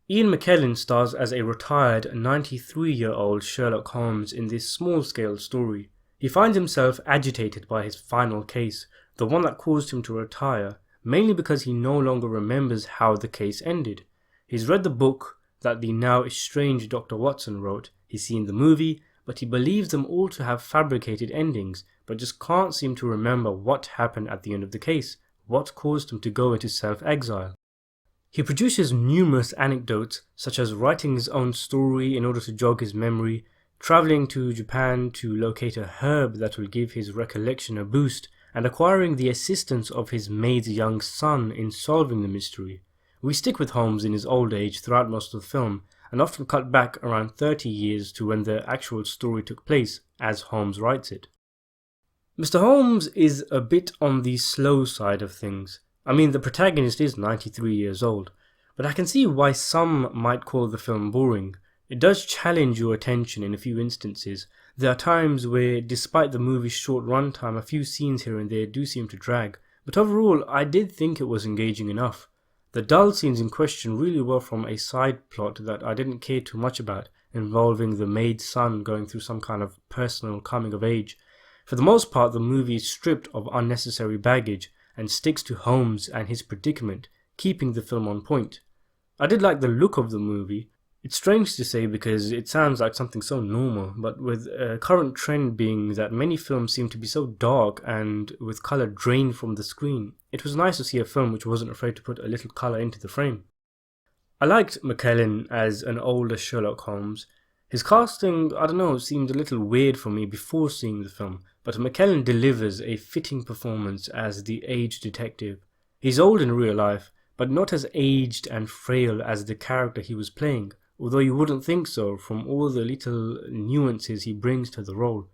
Ian McKellen stars as a retired 93-year-old Sherlock Holmes in this small-scale story. He finds himself agitated by his final case, the one that caused him to retire, mainly because he no longer remembers how the case ended. He's read the book that the now estranged Dr. Watson wrote, he's seen the movie, but he believes them all to have fabricated endings, but just can't seem to remember what happened at the end of the case, what caused him to go into self-exile. He produces numerous anecdotes, such as writing his own story in order to jog his memory, travelling to Japan to locate a herb that will give his recollection a boost, and acquiring the assistance of his maid's young son in solving the mystery. We stick with Holmes in his old age throughout most of the film, and often cut back around 30 years to when the actual story took place, as Holmes writes it. Mr. Holmes is a bit on the slow side of things. I mean, the protagonist is 93 years old, but I can see why some might call the film boring. It does challenge your attention in a few instances. There are times where, despite the movie's short runtime, a few scenes here and there do seem to drag, but overall I did think it was engaging enough. The dull scenes in question really were from a side plot that I didn't care too much about, involving the maid's son going through some kind of personal coming of age. For the most part, the movie is stripped of unnecessary baggage and sticks to Holmes and his predicament, keeping the film on point. I did like the look of the movie. It's strange to say because it sounds like something so normal, but with a current trend being that many films seem to be so dark and with colour drained from the screen, it was nice to see a film which wasn't afraid to put a little colour into the frame. I liked McKellen as an older Sherlock Holmes. His casting, I don't know, seemed a little weird for me before seeing the film, but McKellen delivers a fitting performance as the aged detective. He's old in real life, but not as aged and frail as the character he was playing, although you wouldn't think so from all the little nuances he brings to the role.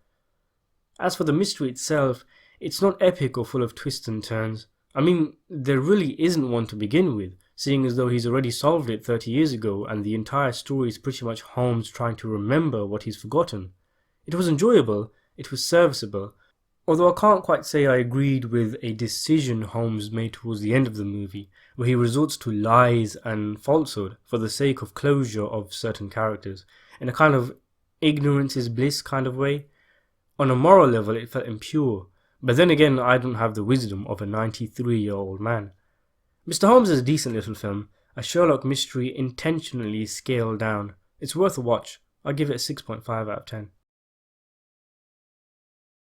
As for the mystery itself, it's not epic or full of twists and turns. I mean, there really isn't one to begin with, seeing as though he's already solved it 30 years ago and the entire story is pretty much Holmes trying to remember what he's forgotten. It was enjoyable, it was serviceable, although I can't quite say I agreed with a decision Holmes made towards the end of the movie, where he resorts to lies and falsehood for the sake of closure of certain characters, in a kind of ignorance is bliss kind of way. On a moral level it felt impure, but then again I don't have the wisdom of a 93-year-old man. Mr. Holmes is a decent little film, a Sherlock mystery intentionally scaled down. It's worth a watch. I'll give it a 6.5 out of 10.